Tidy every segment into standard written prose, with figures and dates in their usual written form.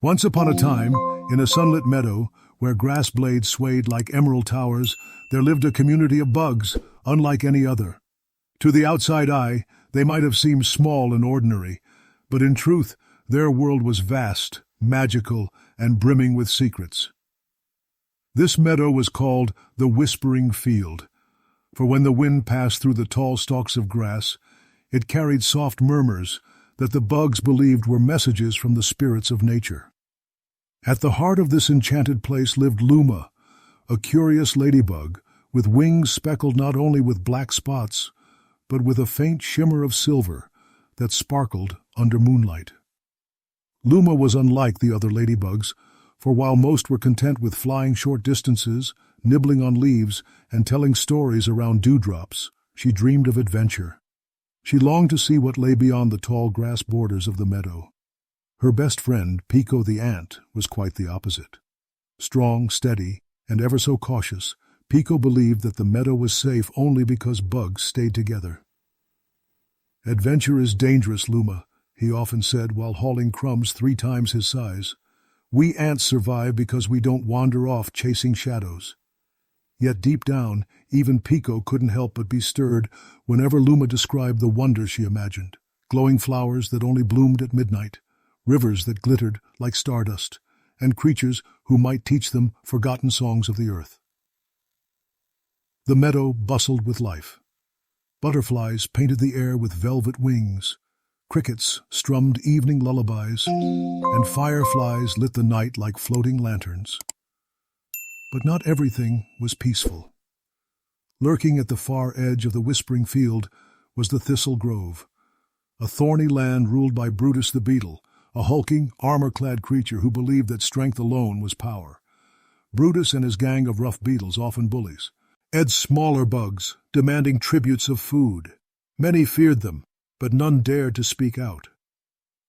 Once upon a time, in a sunlit meadow, where grass blades swayed like emerald towers, there lived a community of bugs, unlike any other. To the outside eye, they might have seemed small and ordinary, but in truth, their world was vast, magical, and brimming with secrets. This meadow was called the Whispering Field, for when the wind passed through the tall stalks of grass, it carried soft murmurs that the bugs believed were messages from the spirits of nature. At the heart of this enchanted place lived Luma, a curious ladybug with wings speckled not only with black spots, but with a faint shimmer of silver that sparkled under moonlight. Luma was unlike the other ladybugs, for while most were content with flying short distances, nibbling on leaves, and telling stories around dewdrops, she dreamed of adventure. She longed to see what lay beyond the tall grass borders of the meadow. Her best friend, Pico the ant, was quite the opposite. Strong, steady, and ever so cautious, Pico believed that the meadow was safe only because bugs stayed together. "Adventure is dangerous, Luma," he often said while hauling crumbs 3 times his size. "We ants survive because we don't wander off chasing shadows." Yet deep down, even Pico couldn't help but be stirred whenever Luma described the wonders she imagined: glowing flowers that only bloomed at midnight, rivers that glittered like stardust, and creatures who might teach them forgotten songs of the earth. The meadow bustled with life. Butterflies painted the air with velvet wings, crickets strummed evening lullabies, and fireflies lit the night like floating lanterns. But not everything was peaceful. Lurking at the far edge of the Whispering Field was the Thistle Grove, a thorny land ruled by Brutus the beetle, a hulking, armor-clad creature who believed that strength alone was power. Brutus and his gang of rough beetles, often bullies, edged smaller bugs, demanding tributes of food. Many feared them, but none dared to speak out.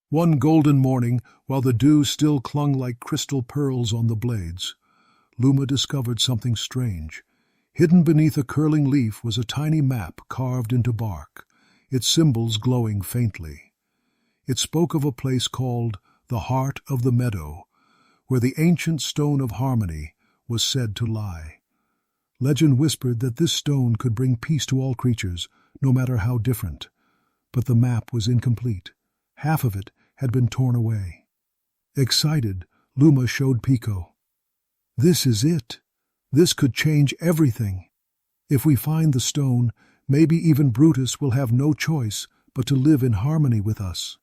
One golden morning, while the dew still clung like crystal pearls on the blades, Luma discovered something strange. Hidden beneath a curling leaf was a tiny map carved into bark, its symbols glowing faintly. It spoke of a place called the Heart of the Meadow, where the ancient Stone of Harmony was said to lie. Legend whispered that this stone could bring peace to all creatures, no matter how different. But the map was incomplete. Half of it had been torn away. Excited, Luma showed Pico. "This is it. This could change everything. If we find the stone, maybe even Brutus will have no choice but to live in harmony with us."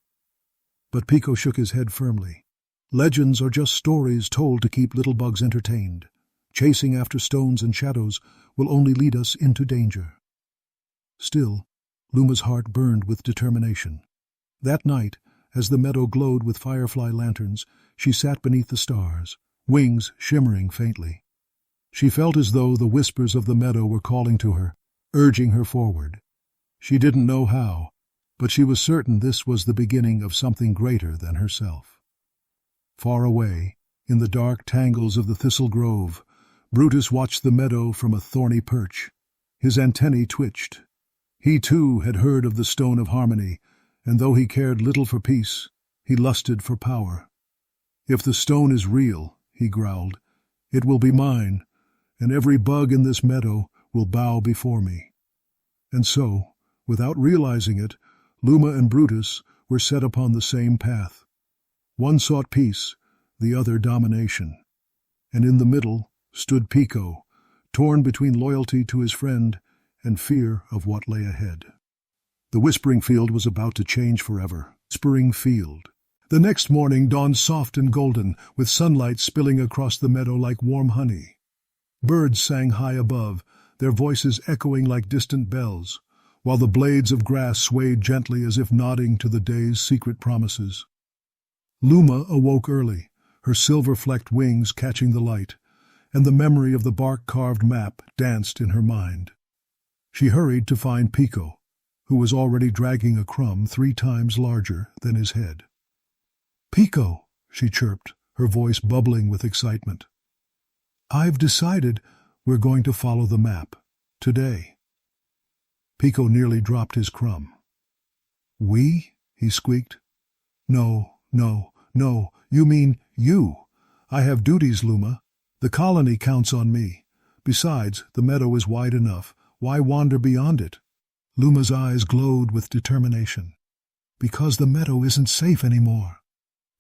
But Pico shook his head firmly. "Legends are just stories told to keep little bugs entertained. Chasing after stones and shadows will only lead us into danger." Still, Luma's heart burned with determination. That night, as the meadow glowed with firefly lanterns, she sat beneath the stars, wings shimmering faintly. She felt as though the whispers of the meadow were calling to her, urging her forward. She didn't know how, but she was certain this was the beginning of something greater than herself. Far away, in the dark tangles of the Thistle Grove, Brutus watched the meadow from a thorny perch. His antennae twitched. He too had heard of the Stone of Harmony, and though he cared little for peace, he lusted for power. "If the stone is real," he growled, "it will be mine, and every bug in this meadow will bow before me." And so, without realizing it, Luma and Brutus were set upon the same path. One sought peace, the other domination. And in the middle stood Pico, torn between loyalty to his friend and fear of what lay ahead. The Whispering Field was about to change forever. Whispering Field. The next morning dawned soft and golden, with sunlight spilling across the meadow like warm honey. Birds sang high above, their voices echoing like distant bells, while the blades of grass swayed gently as if nodding to the day's secret promises. Luma awoke early, her silver-flecked wings catching the light, and the memory of the bark-carved map danced in her mind. She hurried to find Pico, who was already dragging a crumb 3 times larger than his head. "Pico," she chirped, her voice bubbling with excitement. "I've decided we're going to follow the map, today." Pico nearly dropped his crumb. "We?" he squeaked. No, you mean You. I have duties, Luma. The colony counts on me. Besides, the meadow is wide enough. Why wander beyond it? Luma's eyes glowed with determination. Because the meadow isn't safe anymore.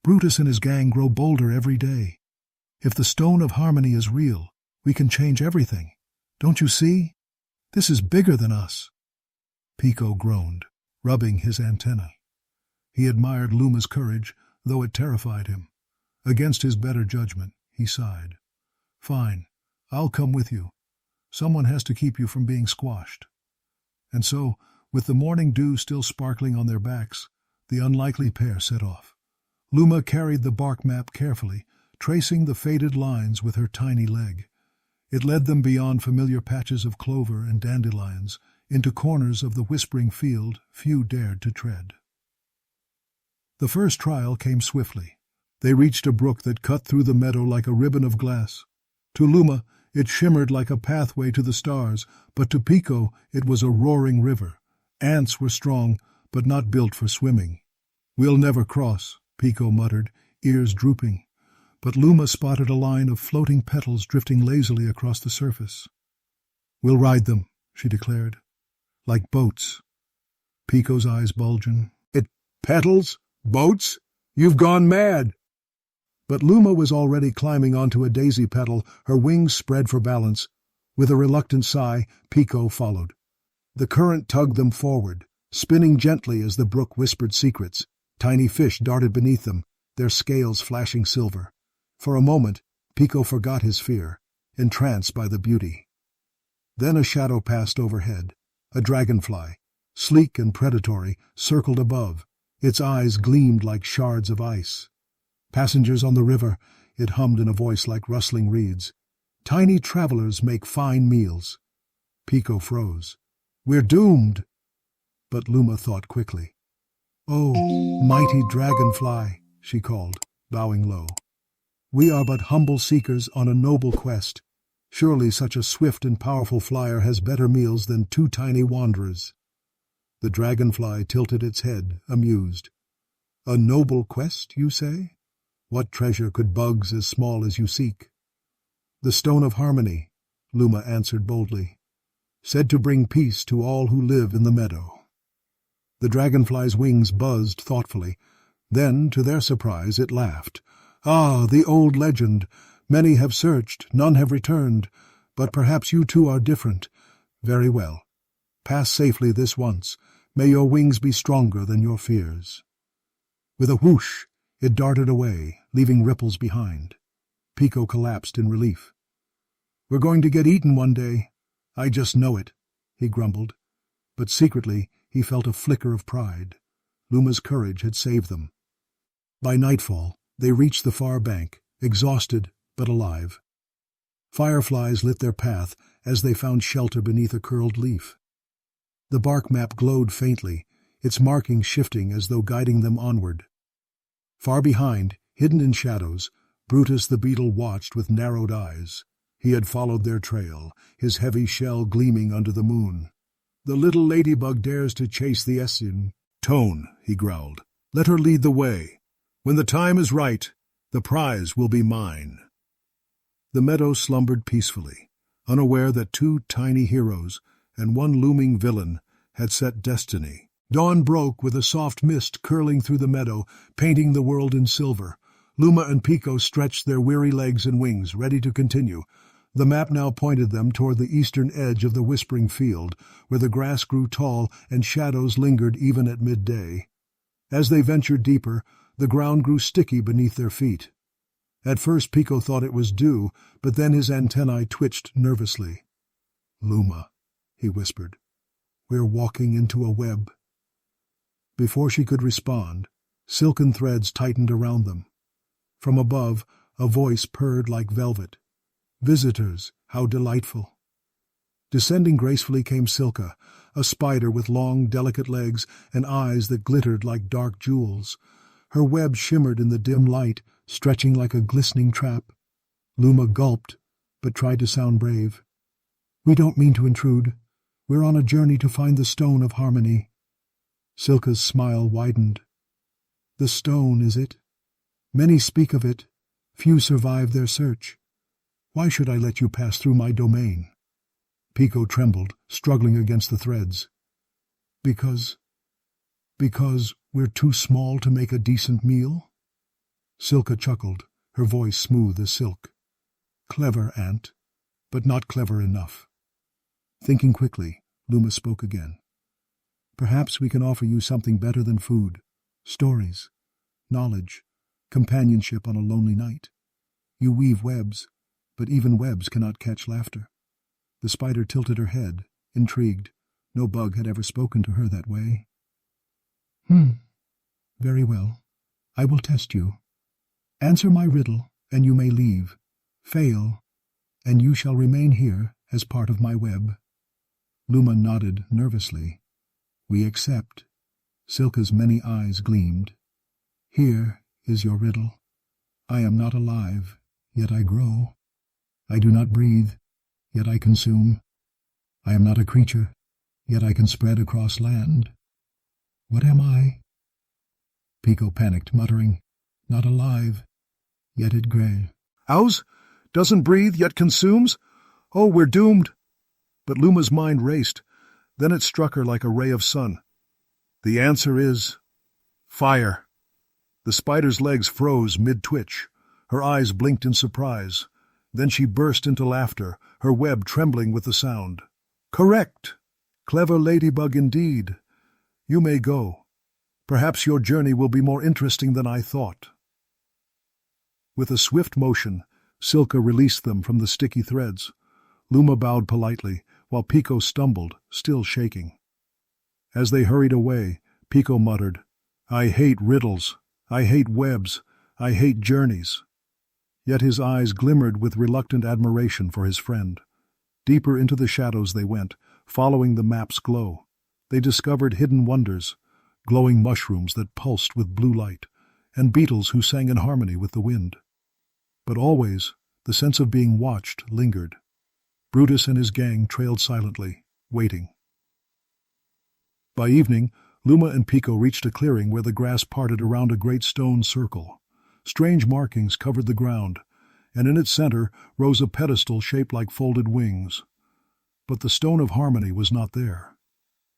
Brutus and his gang grow bolder every day. If the stone of harmony is real, we can change everything. Don't you see? This is bigger than us. Pico groaned, rubbing his antennae. He admired Luma's courage, though it terrified him. Against his better judgment, he sighed. Fine, I'll come with you. Someone has to keep you from being squashed. And so, with the morning dew still sparkling on their backs, the unlikely pair set off. Luma carried the bark map carefully, tracing the faded lines with her tiny leg. It led them beyond familiar patches of clover and dandelions, into corners of the whispering field few dared to tread. The first trial came swiftly. They reached a brook that cut through the meadow like a ribbon of glass. To Luma, it shimmered like a pathway to the stars, but to Pico it was a roaring river. Ants were strong, but not built for swimming. We'll never cross, Pico muttered, ears drooping. But Luma spotted a line of floating petals drifting lazily across the surface. We'll ride them, she declared. Like boats. Pico's eyes bulging. Petals? Boats? You've gone mad! But Luma was already climbing onto a daisy petal, her wings spread for balance. With a reluctant sigh, Pico followed. The current tugged them forward, spinning gently as the brook whispered secrets. Tiny fish darted beneath them, their scales flashing silver. For a moment, Pico forgot his fear, entranced by the beauty. Then a shadow passed overhead. A dragonfly, sleek and predatory, circled above. Its eyes gleamed like shards of ice. Passengers on the river, it hummed in a voice like rustling reeds. Tiny travelers make fine meals. Pico froze. We're doomed. But Luma thought quickly. Oh, mighty dragonfly, she called, bowing low. We are but humble seekers on a noble quest. Surely such a swift and powerful flyer has better meals than two tiny wanderers. The dragonfly tilted its head, amused. A noble quest, you say? What treasure could bugs as small as you seek? The stone of harmony, Luma answered boldly, said to bring peace to all who live in the meadow. The dragonfly's wings buzzed thoughtfully. Then, to their surprise, it laughed. Ah, the old legend. Many have searched, none have returned. But perhaps you two are different. Very well. Pass safely this once. May your wings be stronger than your fears. With a whoosh, it darted away, leaving ripples behind. Pico collapsed in relief. We're going to get eaten one day. I just know it, he grumbled. But secretly, he felt a flicker of pride. Luma's courage had saved them. By nightfall, they reached the far bank, exhausted but alive. Fireflies lit their path as they found shelter beneath a curled leaf. The bark map glowed faintly, its markings shifting as though guiding them onward. Far behind, hidden in shadows, Brutus the beetle watched with narrowed eyes. He had followed their trail, his heavy shell gleaming under the moon. The little ladybug dares to chase the Essin. Tone, he growled. Let her lead the way. When the time is right, the prize will be mine. The meadow slumbered peacefully, unaware that two tiny heroes and one looming villain had set destiny. Dawn broke with a soft mist curling through the meadow, painting the world in silver. Luma and Pico stretched their weary legs and wings, ready to continue. The map now pointed them toward the eastern edge of the whispering field, where the grass grew tall and shadows lingered even at midday. As they ventured deeper, the ground grew sticky beneath their feet. At first Pico thought it was dew, but then his antennae twitched nervously. Luma, he whispered, we're walking into a web. Before she could respond, silken threads tightened around them. From above, a voice purred like velvet. Visitors, how delightful. Descending gracefully came Silka, a spider with long, delicate legs and eyes that glittered like dark jewels. Her web shimmered in the dim light, stretching like a glistening trap. Luma gulped, but tried to sound brave. We don't mean to intrude. We're on a journey to find the stone of harmony. Silka's smile widened. The stone, is it? Many speak of it, Few survive their search. Why should I let you pass through my domain?" Pico trembled, struggling against the threads. Because we're too small to make a decent meal?" Silka chuckled, her voice smooth as silk. "Clever, Aunt, but not clever enough." Thinking quickly, Luma spoke again. "Perhaps we can offer you something better than food. Stories, knowledge, companionship on a lonely night. You weave webs, but even webs cannot catch laughter." The spider tilted her head, intrigued. No bug had ever spoken to her that way. Very well. I will test you. Answer my riddle, and you may leave. Fail, and you shall remain here as part of my web." Luma nodded nervously. "We accept." Silka's many eyes gleamed. "Here is your riddle. I am not alive, yet I grow. I do not breathe, yet I consume. I am not a creature, yet I can spread across land. What am I?" Pico panicked, muttering, "Not alive, yet it gray." "Ours? Doesn't breathe, yet consumes? Oh, we're doomed." But Luma's mind raced. Then it struck her like a ray of sun. The answer is fire. The spider's legs froze mid-twitch. Her eyes blinked in surprise. Then she burst into laughter, her web trembling with the sound. "Correct! Clever ladybug indeed. You may go. Perhaps your journey will be more interesting than I thought." With a swift motion, Silka released them from the sticky threads. Luma bowed politely, while Pico stumbled, still shaking. As they hurried away, Pico muttered, "I hate riddles. I hate webs. I hate journeys." Yet his eyes glimmered with reluctant admiration for his friend. Deeper into the shadows they went, following the map's glow. They discovered hidden wonders, glowing mushrooms that pulsed with blue light, and beetles who sang in harmony with the wind. But always, the sense of being watched lingered. Brutus and his gang trailed silently, waiting. By evening, Luma and Pico reached a clearing where the grass parted around a great stone circle. Strange markings covered the ground, and in its center rose a pedestal shaped like folded wings. But the stone of harmony was not there.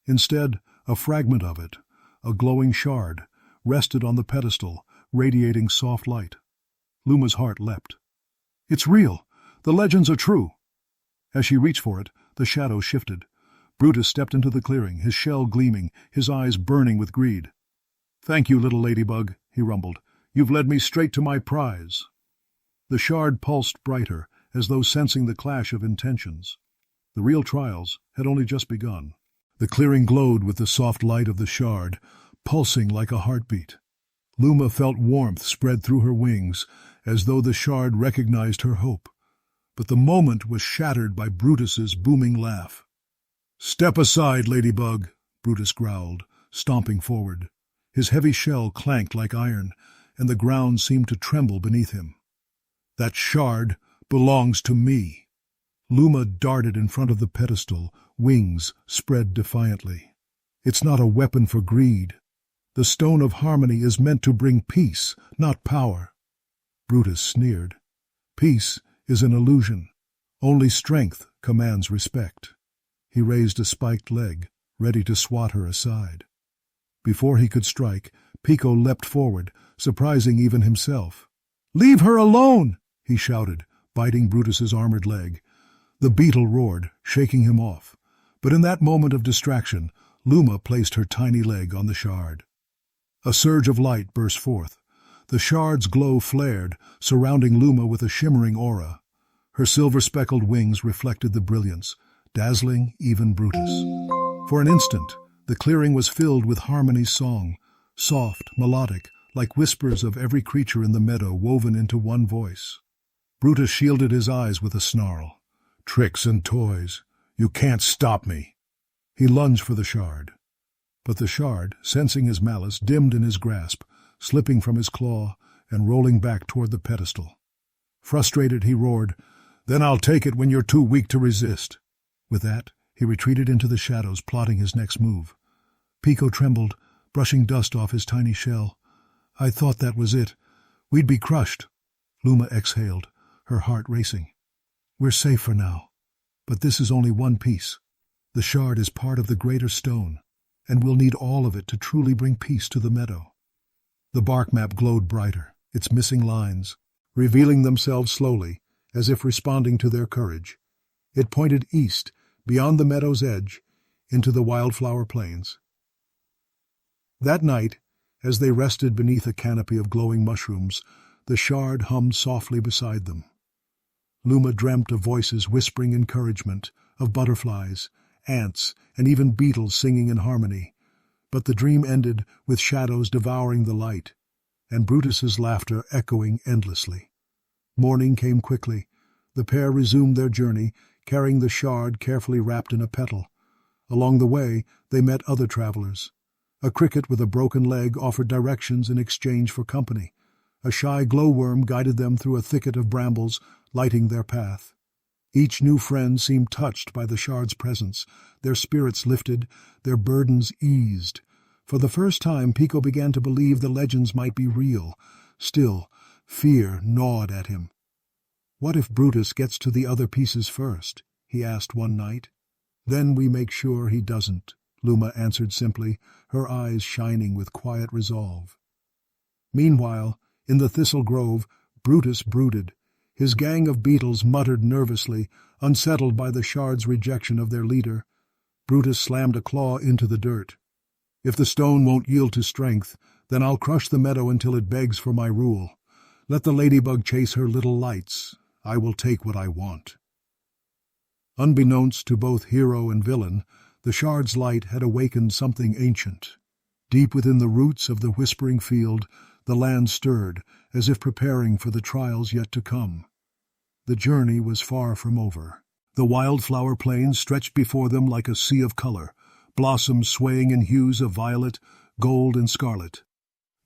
Instead, a fragment of it, a glowing shard, rested on the pedestal, radiating soft light. Luma's heart leapt. "It's real! The legends are true!" As she reached for it, the shadow shifted. Brutus stepped into the clearing, his shell gleaming, his eyes burning with greed. "Thank you, little ladybug," he rumbled. "You've led me straight to my prize." The shard pulsed brighter, as though sensing the clash of intentions. The real trials had only just begun. The clearing glowed with the soft light of the shard, pulsing like a heartbeat. Luma felt warmth spread through her wings, as though the shard recognized her hope. But the moment was shattered by Brutus's booming laugh. "Step aside, ladybug," Brutus growled, stomping forward. His heavy shell clanked like iron, and the ground seemed to tremble beneath him. "That shard belongs to me." Luma darted in front of the pedestal, wings spread defiantly. "It's not a weapon for greed. The stone of harmony is meant to bring peace, not power." Brutus sneered. "Peace is an illusion. Only strength commands respect." He raised a spiked leg, ready to swat her aside. Before he could strike, Pico leapt forward, surprising even himself. "Leave her alone!" he shouted, biting Brutus's armored leg. The beetle roared, shaking him off. But in that moment of distraction, Luma placed her tiny leg on the shard. A surge of light burst forth. The shard's glow flared, surrounding Luma with a shimmering aura. Her silver-speckled wings reflected the brilliance, dazzling even Brutus. For an instant, the clearing was filled with harmony's song, soft, melodic, like whispers of every creature in the meadow woven into one voice. Brutus shielded his eyes with a snarl. "Tricks and toys. You can't stop me." He lunged for the shard. But the shard, sensing his malice, dimmed in his grasp, slipping from his claw and rolling back toward the pedestal. Frustrated, he roared, "Then I'll take it when you're too weak to resist." With that, he retreated into the shadows, plotting his next move. Pico trembled, brushing dust off his tiny shell. "I thought that was it. We'd be crushed." Luma exhaled, her heart racing. We're safe for now. But this is only one piece. The shard is part of the greater stone, and we'll need all of it to truly bring peace to the meadow. The bark map glowed brighter, its missing lines, revealing themselves slowly, as if responding to their courage. It pointed east, beyond the meadow's edge, into the wildflower plains. That night, as they rested beneath a canopy of glowing mushrooms, the shard hummed softly beside them. Luma dreamt of voices whispering encouragement, of butterflies, ants, and even beetles singing in harmony. But the dream ended with shadows devouring the light, and Brutus's laughter echoing endlessly. Morning came quickly. The pair resumed their journey, carrying the shard carefully wrapped in a petal. Along the way, they met other travelers. A cricket with a broken leg offered directions in exchange for company. A shy glowworm guided them through a thicket of brambles, lighting their path. Each new friend seemed touched by the shard's presence. Their spirits lifted, their burdens eased. For the first time, Pico began to believe the legends might be real. Still, fear gnawed at him. "What if Brutus gets to the other pieces first?" he asked one night. "Then we make sure he doesn't," Luma answered simply, her eyes shining with quiet resolve. Meanwhile, in the thistle grove, Brutus brooded. His gang of beetles muttered nervously, unsettled by the shard's rejection of their leader. Brutus slammed a claw into the dirt. "If the stone won't yield to strength, then I'll crush the meadow until it begs for my rule. Let the ladybug chase her little lights. I will take what I want." Unbeknownst to both hero and villain, the shard's light had awakened something ancient. Deep within the roots of the whispering field, the land stirred, as if preparing for the trials yet to come. The journey was far from over. The wildflower plains stretched before them like a sea of color, blossoms swaying in hues of violet, gold, and scarlet.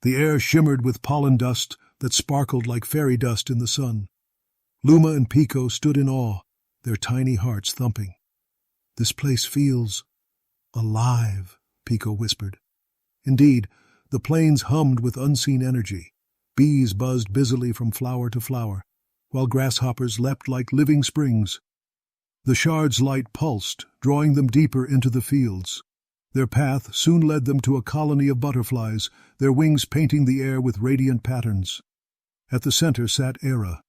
The air shimmered with pollen dust that sparkled like fairy dust in the sun. Luma and Pico stood in awe, their tiny hearts thumping. "This place feels alive," Pico whispered. Indeed, the plains hummed with unseen energy. Bees buzzed busily from flower to flower, while grasshoppers leapt like living springs. The shard's light pulsed, drawing them deeper into the fields. Their path soon led them to a colony of butterflies, their wings painting the air with radiant patterns. At the center sat Era,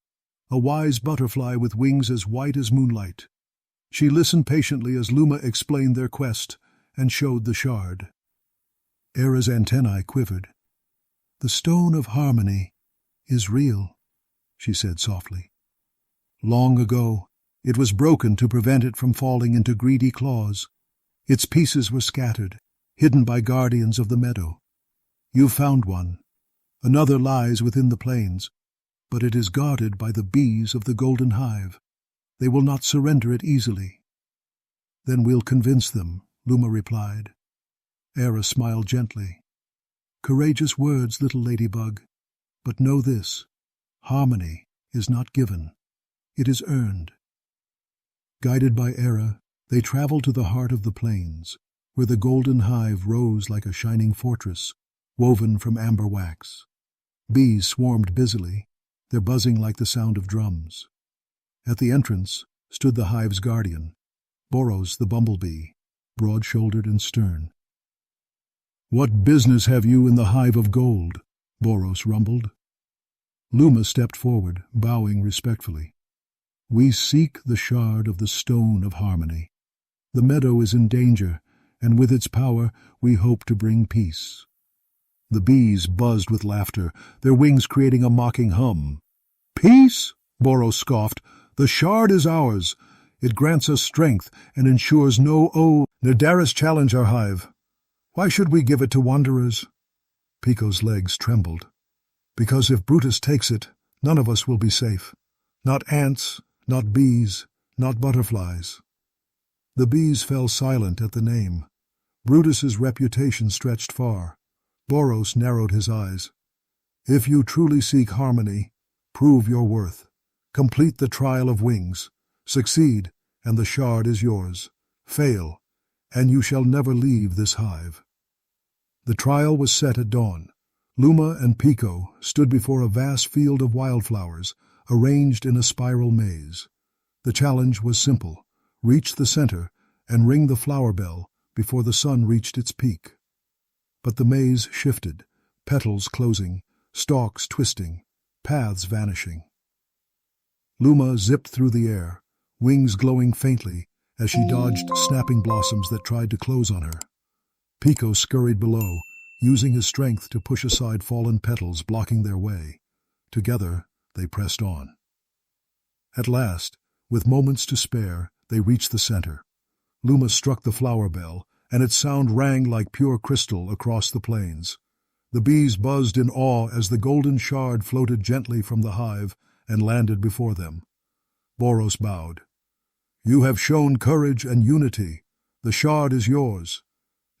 a wise butterfly with wings as white as moonlight. She listened patiently as Luma explained their quest and showed the shard. Era's antennae quivered. "The stone of harmony is real," she said softly. "Long ago, it was broken to prevent it from falling into greedy claws. Its pieces were scattered, hidden by guardians of the meadow. You found one. Another lies within the plains, but it is guarded by the bees of the golden hive. They will not surrender it easily." "Then we'll convince them," Luma replied. Era smiled gently. "Courageous words, little ladybug. But know this, harmony is not given. It is earned." Guided by Era, they traveled to the heart of the plains, where the golden hive rose like a shining fortress, woven from amber wax. Bees swarmed busily, their buzzing like the sound of drums. At the entrance stood the hive's guardian, Boros the bumblebee, broad-shouldered and stern. "What business have you in the hive of gold?" Boros rumbled. Luma stepped forward, bowing respectfully. "We seek the shard of the stone of harmony. The meadow is in danger, and with its power we hope to bring peace." The bees buzzed with laughter, their wings creating a mocking hum. "Peace?" Boros scoffed. "The shard is ours. It grants us strength and ensures no Nadaris challenge our hive. Why should we give it to wanderers?" Pico's legs trembled. "Because if Brutus takes it, none of us will be safe. Not ants, not bees, not butterflies." The bees fell silent at the name. Brutus's reputation stretched far. Boros narrowed his eyes. "If you truly seek harmony, prove your worth. Complete the trial of wings. Succeed, and the shard is yours. Fail, and you shall never leave this hive." The trial was set at dawn. Luma and Pico stood before a vast field of wildflowers, arranged in a spiral maze. The challenge was simple: reach the center and ring the flower bell before the sun reached its peak. But the maze shifted, petals closing, stalks twisting, paths vanishing. Luma zipped through the air, wings glowing faintly as she dodged snapping blossoms that tried to close on her. Pico scurried below, using his strength to push aside fallen petals blocking their way. Together, they pressed on. At last, with moments to spare, they reached the center. Luma struck the flower bell, and its sound rang like pure crystal across the plains. The bees buzzed in awe as the golden shard floated gently from the hive and landed before them. Boros bowed. "You have shown courage and unity. The shard is yours.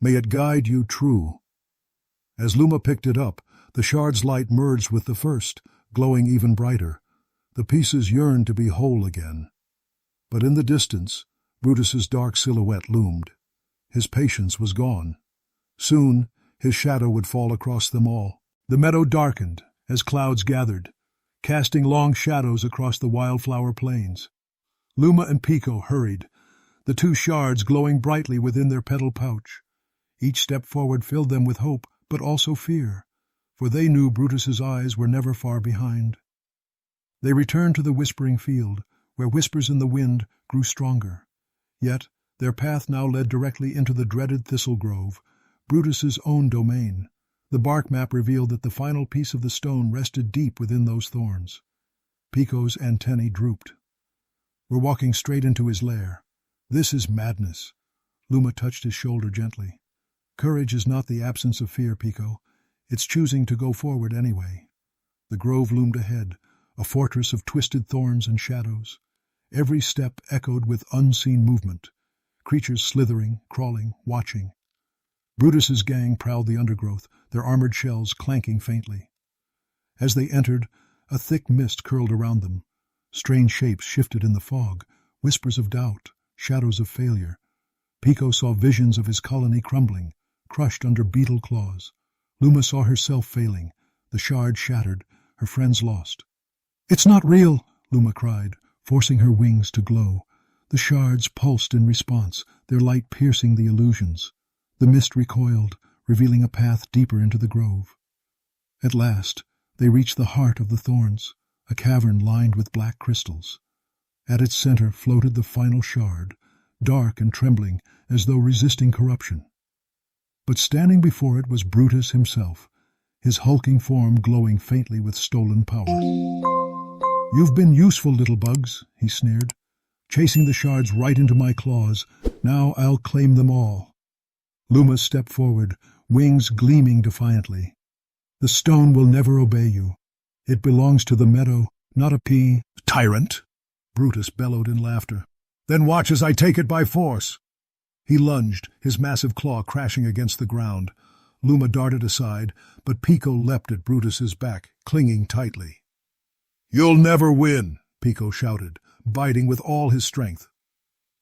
May it guide you true." As Luma picked it up, the shard's light merged with the first, glowing even brighter. The pieces yearned to be whole again. But in the distance, Brutus's dark silhouette loomed. His patience was gone. Soon, his shadow would fall across them all. The meadow darkened as clouds gathered, casting long shadows across the wildflower plains. Luma and Pico hurried, the two shards glowing brightly within their petal pouch. Each step forward filled them with hope, but also fear, for they knew Brutus's eyes were never far behind. They returned to the whispering field, where whispers in the wind grew stronger. Yet their path now led directly into the dreaded thistle grove, Brutus's own domain. The bark map revealed that the final piece of the stone rested deep within those thorns. Pico's antennae drooped. "We're walking straight into his lair. This is madness." Luma touched his shoulder gently. "Courage is not the absence of fear, Pico. It's choosing to go forward anyway." The grove loomed ahead, a fortress of twisted thorns and shadows. Every step echoed with unseen movement, creatures slithering, crawling, watching. Brutus's gang prowled the undergrowth, their armored shells clanking faintly. As they entered, a thick mist curled around them. Strange shapes shifted in the fog, whispers of doubt, shadows of failure. Pico saw visions of his colony crumbling, crushed under beetle claws. Luma saw herself failing, the shard shattered, her friends lost. "It's not real!" Luma cried, forcing her wings to glow. The shards pulsed in response, their light piercing the illusions. The mist recoiled, revealing a path deeper into the grove. At last, they reached the heart of the thorns, a cavern lined with black crystals. At its center floated the final shard, dark and trembling as though resisting corruption. But standing before it was Brutus himself, his hulking form glowing faintly with stolen power. "You've been useful, little bugs," he sneered, "chasing the shards right into my claws. Now I'll claim them all." Luma stepped forward, wings gleaming defiantly. "The stone will never obey you. It belongs to the meadow, not a pea." "Tyrant!" Brutus bellowed in laughter. "Then watch as I take it by force." He lunged, his massive claw crashing against the ground. Luma darted aside, but Pico leapt at Brutus's back, clinging tightly. "You'll never win," Pico shouted, biting with all his strength.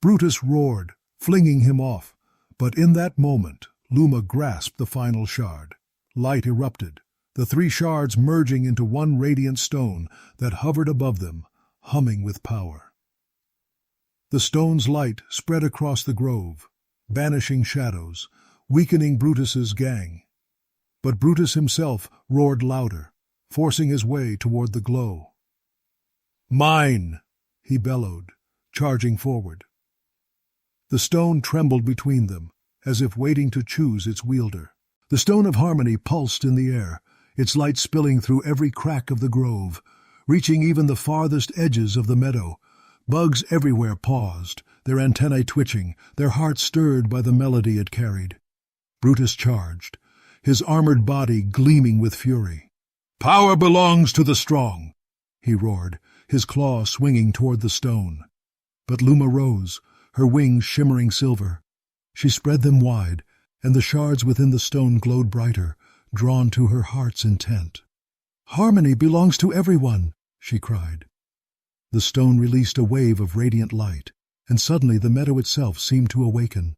Brutus roared, flinging him off, but in that moment Luma grasped the final shard. Light erupted, the three shards merging into one radiant stone that hovered above them, humming with power. The stone's light spread across the grove, banishing shadows, weakening Brutus's gang. But Brutus himself roared louder, forcing his way toward the glow. "Mine!" he bellowed, charging forward. The stone trembled between them, as if waiting to choose its wielder. The stone of harmony pulsed in the air, its light spilling through every crack of the grove, reaching even the farthest edges of the meadow. Bugs everywhere paused, their antennae twitching, their hearts stirred by the melody it carried. Brutus charged, his armored body gleaming with fury. "Power belongs to the strong," he roared, his claw swinging toward the stone. But Luma rose, her wings shimmering silver. She spread them wide, and the shards within the stone glowed brighter, drawn to her heart's intent. "Harmony belongs to everyone," she cried. The stone released a wave of radiant light, and suddenly the meadow itself seemed to awaken.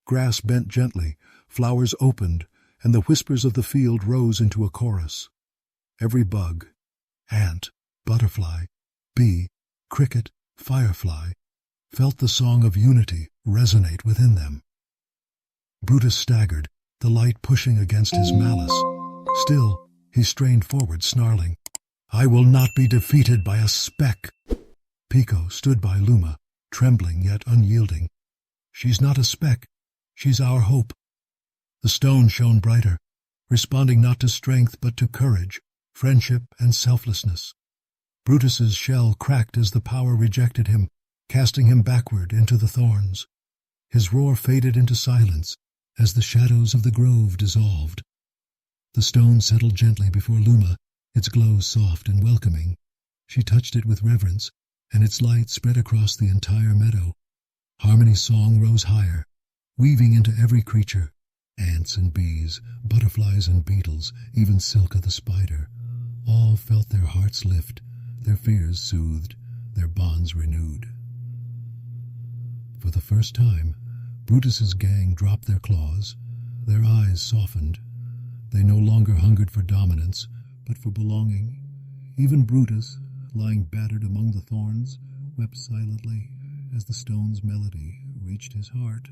Grass bent gently, flowers opened, and the whispers of the field rose into a chorus. Every bug, ant, butterfly, bee, cricket, firefly, felt the song of unity resonate within them. Brutus staggered, the light pushing against his malice. Still, he strained forward, snarling, "I will not be defeated by a speck." Pico stood by Luma, trembling yet unyielding. "She's not a speck, she's our hope." The stone shone brighter, responding not to strength but to courage, friendship, and selflessness. Brutus's shell cracked as the power rejected him, casting him backward into the thorns. His roar faded into silence as the shadows of the grove dissolved. The stone settled gently before Luma, its glow soft and welcoming. She touched it with reverence, and its light spread across the entire meadow. Harmony's song rose higher, weaving into every creature, ants and bees, butterflies and beetles, even Silka the spider. All felt their hearts lift, their fears soothed, their bonds renewed. For the first time, Brutus's gang dropped their claws. Their eyes softened. They no longer hungered for dominance, but for belonging. Even Brutus, lying battered among the thorns, wept silently as the stone's melody reached his heart.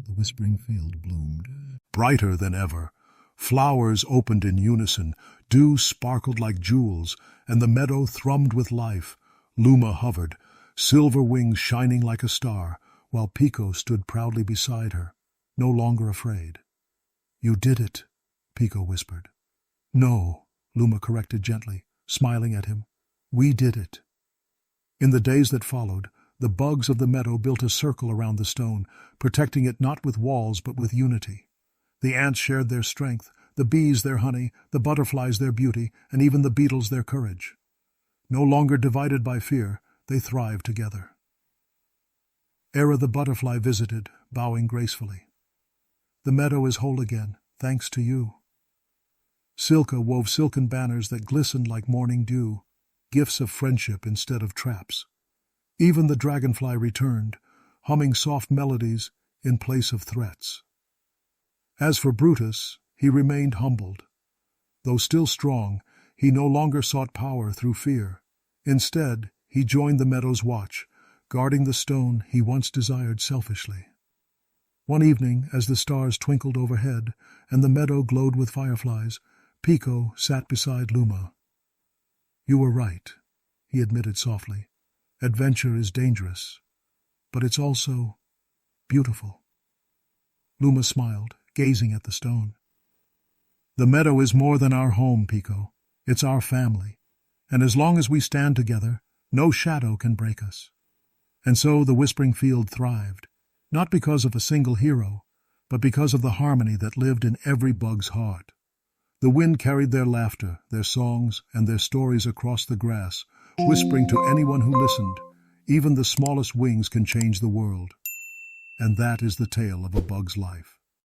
The whispering field bloomed. Brighter than ever, flowers opened in unison, dew sparkled like jewels, and the meadow thrummed with life. Luma hovered, silver wings shining like a star, while Pico stood proudly beside her, no longer afraid. "You did it," Pico whispered. "No," Luma corrected gently, smiling at him. "We did it." In the days that followed, the bugs of the meadow built a circle around the stone, protecting it not with walls but with unity. The ants shared their strength, the bees their honey, the butterflies their beauty, and even the beetles their courage. No longer divided by fear, they thrived together. Era the butterfly visited, bowing gracefully. "The meadow is whole again, thanks to you." Silka wove silken banners that glistened like morning dew, gifts of friendship instead of traps. Even the dragonfly returned, humming soft melodies in place of threats. As for Brutus, he remained humbled. Though still strong, he no longer sought power through fear. Instead, he joined the meadow's watch, guarding the stone he once desired selfishly. One evening, as the stars twinkled overhead and the meadow glowed with fireflies, Pico sat beside Luma. "You were right," he admitted softly. "Adventure is dangerous, but it's also beautiful." Luma smiled, gazing at the stone. "The meadow is more than our home, Pico. It's our family. And as long as we stand together, no shadow can break us." And so the Whispering Field thrived, not because of a single hero, but because of the harmony that lived in every bug's heart. The wind carried their laughter, their songs, and their stories across the grass, whispering to anyone who listened, even the smallest wings can change the world. And that is the tale of a bug's life.